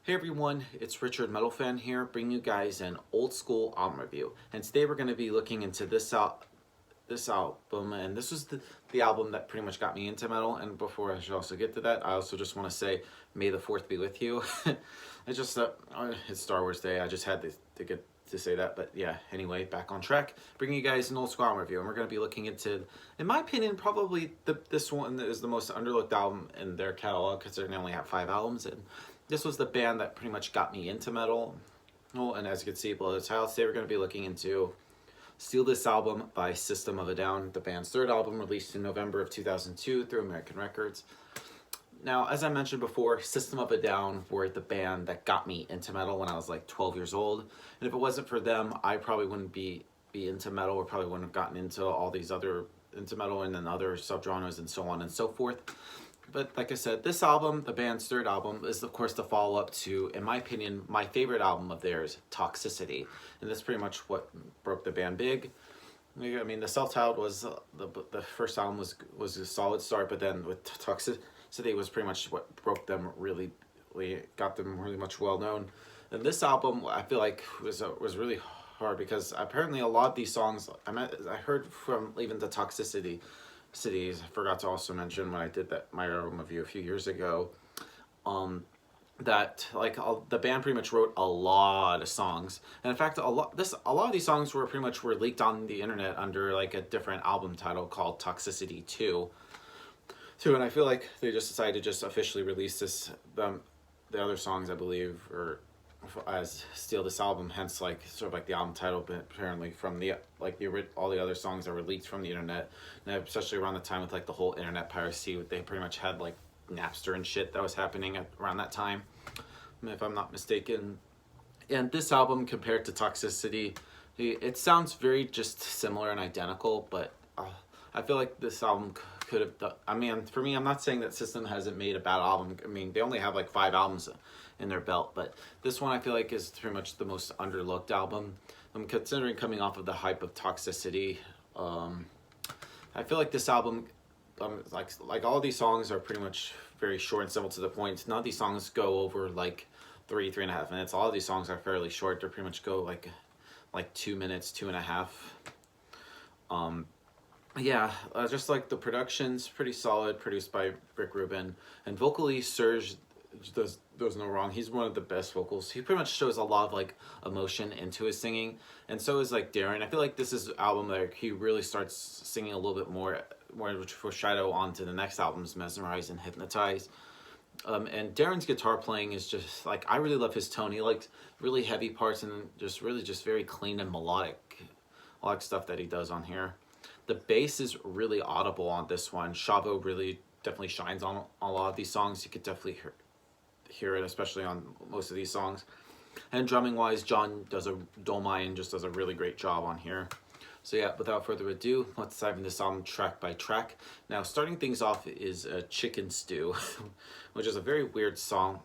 Hey everyone, it's Richard Metal Fan here, bringing you guys an old school album review. And today we're going to be looking into this album, and this was the album that pretty much got me into metal. And before I should also get to that, I also just want to say, May the 4th be with you. It's just it's Star Wars Day. I just had to get to say that, but yeah. Anyway, back on track, bringing you guys an old school album review, and we're going to be looking into, in my opinion, probably this one is the most underlooked album in their catalog because they only have 5 albums and. This was the band that pretty much got me into metal. Well, and as you can see below the title, today we're going to be looking into Steal This Album by System of a Down, the band's 3rd album released in November of 2002 through American Records. Now, as I mentioned before, System of a Down were the band that got me into metal when I was like 12 years old. And if it wasn't for them, I probably wouldn't be into metal, or probably wouldn't have gotten into all these other, into metal and then other subgenres and so on and so forth. But like I said, this album, the band's 3rd album, is of course the follow-up to, in my opinion, my favorite album of theirs, Toxicity. And that's pretty much what broke the band big. I mean, the self-titled was, the first album was a solid start, but then with Toxicity was pretty much what broke them really, got them really much well-known. And this album, I feel like, was really hard because apparently a lot of these songs, I heard from even the Toxicity cities. I forgot to also mention when I did my album review a few years ago, that like the band pretty much wrote a lot of songs, and in fact a lot of these songs were pretty much leaked on the internet under like a different album title called Toxicity 2. And I feel like they just decided to just officially release the other songs, I believe, or as Steal This Album, hence like sort of like the album title, but apparently from all the other songs that were leaked from the internet, and especially around the time with like the whole internet piracy, they pretty much had like Napster and shit that was happening around that time, if I'm not mistaken. And this album compared to Toxicity, it sounds very just similar and identical, but I feel like this album could have done, I mean, for me, I'm not saying that System hasn't made a bad album. I mean, they only have like 5 albums in their belt, but this one I feel like is pretty much the most underlooked album. I'm considering coming off of the hype of Toxicity. I feel like this album, like all these songs are pretty much very short and simple to the point. None of these songs go over like 3.5 minutes. All of these songs are fairly short. They pretty much go like 2 minutes, 2.5. Yeah, just like the production's pretty solid, produced by Rick Rubin, and vocally Serge does no wrong. He's one of the best vocals. He pretty much shows a lot of like emotion into his singing, and so is like Darren. I feel like this is an album that he really starts singing a little bit more, which foreshadow onto the next albums, Mesmerize and Hypnotize. And Darren's guitar playing is just like, I really love his tone. He likes really heavy parts and just very clean and melodic stuff that he does on here. The bass is really audible on this one. Shavo really definitely shines on a lot of these songs. You could definitely hear it, especially on most of these songs. And drumming wise, John Dolmayan just does a really great job on here. So yeah, without further ado, let's dive into this album track by track. Now, starting things off is Chicken Stew, which is a very weird song.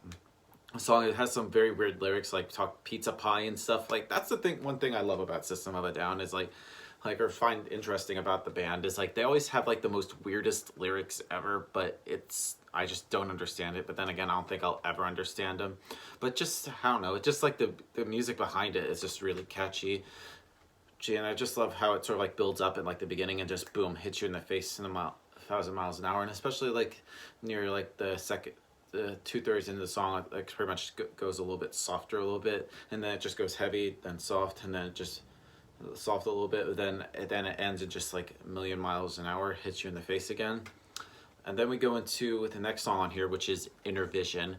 It has some very weird lyrics, like talk pizza pie and stuff. Like, that's the thing. One thing I love about System of a Down is like or find interesting about the band is like they always have like the most weirdest lyrics ever, but I just don't understand it. But then again, I don't think I'll ever understand them. But just, I don't know, it's just like the music behind it is just really catchy. And I just love how it sort of like builds up in like the beginning and just boom, hits you in the face in 1,000 miles an hour. And especially like near like the 2/3 into the song, like pretty much goes a little bit softer a little bit, and then it just goes heavy, then soft, and then it just soft a little bit, but then it ends at just like 1,000,000 miles an hour, hits you in the face again. And then we go into the next song on here, which is Inner Vision.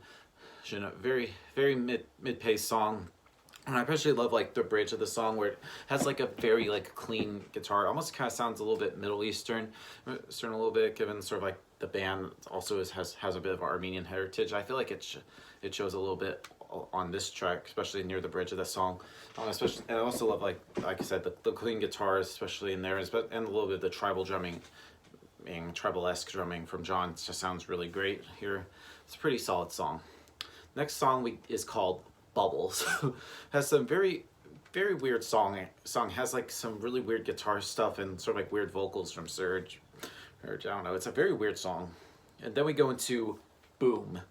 Very, very mid-paced song. And I especially love like the bridge of the song where it has like a very like clean guitar. Almost kind of sounds a little bit Middle Eastern a little bit, given sort of like the band also has a bit of Armenian heritage. I feel like it shows a little bit on this track, especially near the bridge of the song. Especially, and I also love like I said, the clean guitars, especially in there, and a little bit of the tribal drumming, tribal-esque drumming from John. It just sounds really great here. It's a pretty solid song. Next song is called Bubbles. Has some very weird song has like some really weird guitar stuff and sort of like weird vocals from Serge, or I don't know. It's a very weird song. And then we go into Boom.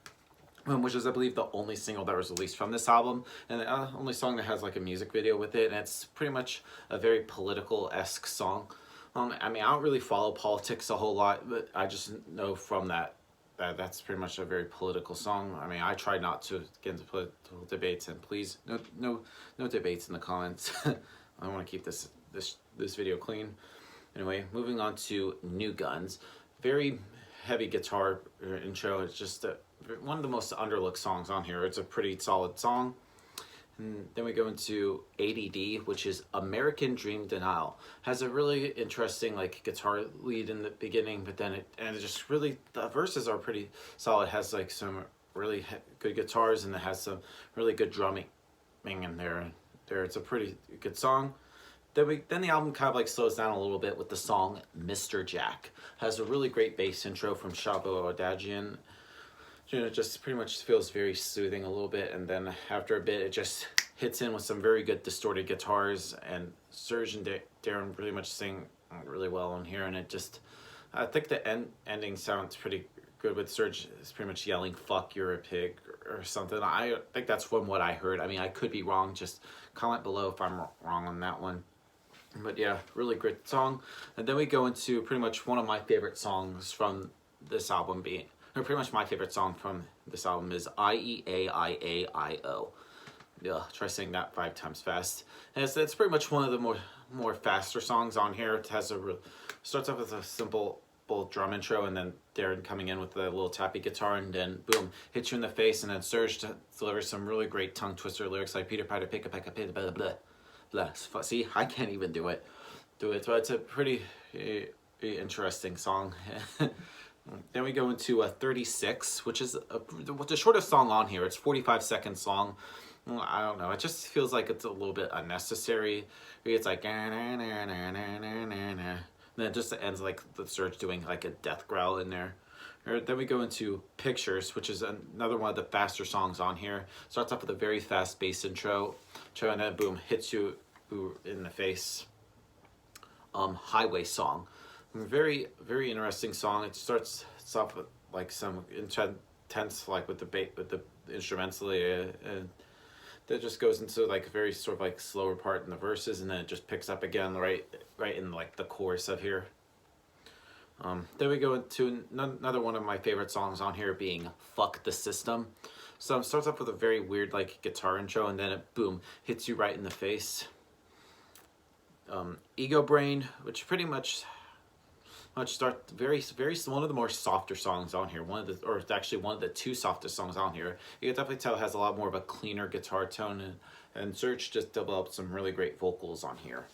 which is, I believe, the only single that was released from this album, and the only song that has like a music video with it, and it's pretty much a very political-esque song. I mean, I don't really follow politics a whole lot, but I just know from that's pretty much a very political song. I mean, I try not to get into political debates, and please, no debates in the comments. I want to keep this video clean. Anyway, moving on to New Guns. Very heavy guitar intro. It's just one of the most underlooked songs on here. It's a pretty solid song. And then we go into ADD, which is American Dream Denial. Has a really interesting like guitar lead in the beginning, but then it just really, the verses are pretty solid. It has like some really good guitars, and it has some really good drumming in there. It's a pretty good song. Then the album kind of like slows down a little bit with the song Mr. Jack. Has a really great bass intro from Shabo Adagian. You know, it just pretty much feels very soothing a little bit, and then after a bit it just hits in with some very good distorted guitars, and Serge and Darren pretty much sing really well on here, and it just, I think the ending sounds pretty good with Serge. Is pretty much yelling "fuck, you're a pig" or something. I think that's from what I heard. I mean, I could be wrong. Just comment below if I'm wrong on that one. But yeah, really great song. And then we go into pretty much one of my favorite songs from this album pretty much my favorite song from this album is IEAIAIO. Yeah, try saying that 5 times fast. And it's pretty much one of the more faster songs on here. It has starts off with a simple drum intro, and then Darren coming in with the little tappy guitar, and then boom, hits you in the face, and then Serge delivers some really great tongue twister lyrics like Peter Piper pick a peck a blah blah blah blah. See, I can't even do it. So it's a pretty interesting song. Then we go into 36, which is the shortest song on here. It's 45-second song. I don't know. It just feels like it's a little bit unnecessary. It's like, and then it just ends like the Serge doing like a death growl in there. Then we go into Pictures, which is another one of the faster songs on here. Starts off with a very fast bass intro, and then boom, hits you in the face. Highway Song. Very, very interesting song. It starts off with like some intense, like with the instrumentally, and that just goes into like a very sort of like slower part in the verses, and then it just picks up again right in like the chorus of here. Then we go into another one of my favorite songs on here, being Fuck the System. So it starts off with a very weird like guitar intro, and then it boom hits you right in the face. Ego Brain, which pretty much start very one of the more softer songs on here. It's actually one of the 2 softest songs on here. You can definitely tell it has a lot more of a cleaner guitar tone, and Serge just developed some really great vocals on here.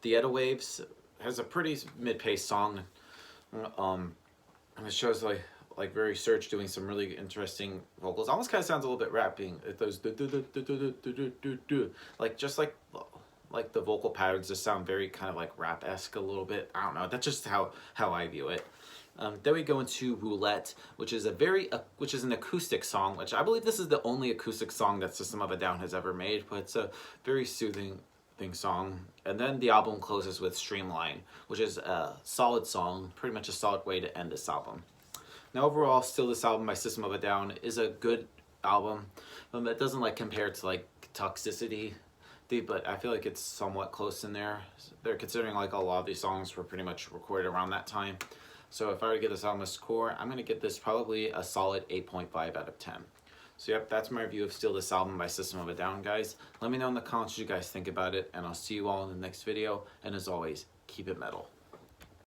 Theater Waves has a pretty mid-paced song, and it shows like very Serge doing some really interesting vocals. Almost kind of sounds a little bit rapping. It does like the vocal patterns just sound very kind of like rap-esque a little bit. I don't know. That's just how I view it. Then we go into Roulette, which is an acoustic song, which I believe this is the only acoustic song that System of a Down has ever made, but it's a very soothing song. And then the album closes with Streamline, which is a solid song, pretty much a solid way to end this album. Now overall, still this album by System of a Down is a good album. It doesn't like compare to like Toxicity, but I feel like it's somewhat close in there. They're considering like a lot of these songs were pretty much recorded around that time. So if I were to give this album a score, I'm going to give this probably a solid 8.5 out of 10. So yep, that's my review of Steal This Album by System of a Down, guys. Let me know in the comments what you guys think about it, and I'll see you all in the next video. And as always, keep it metal.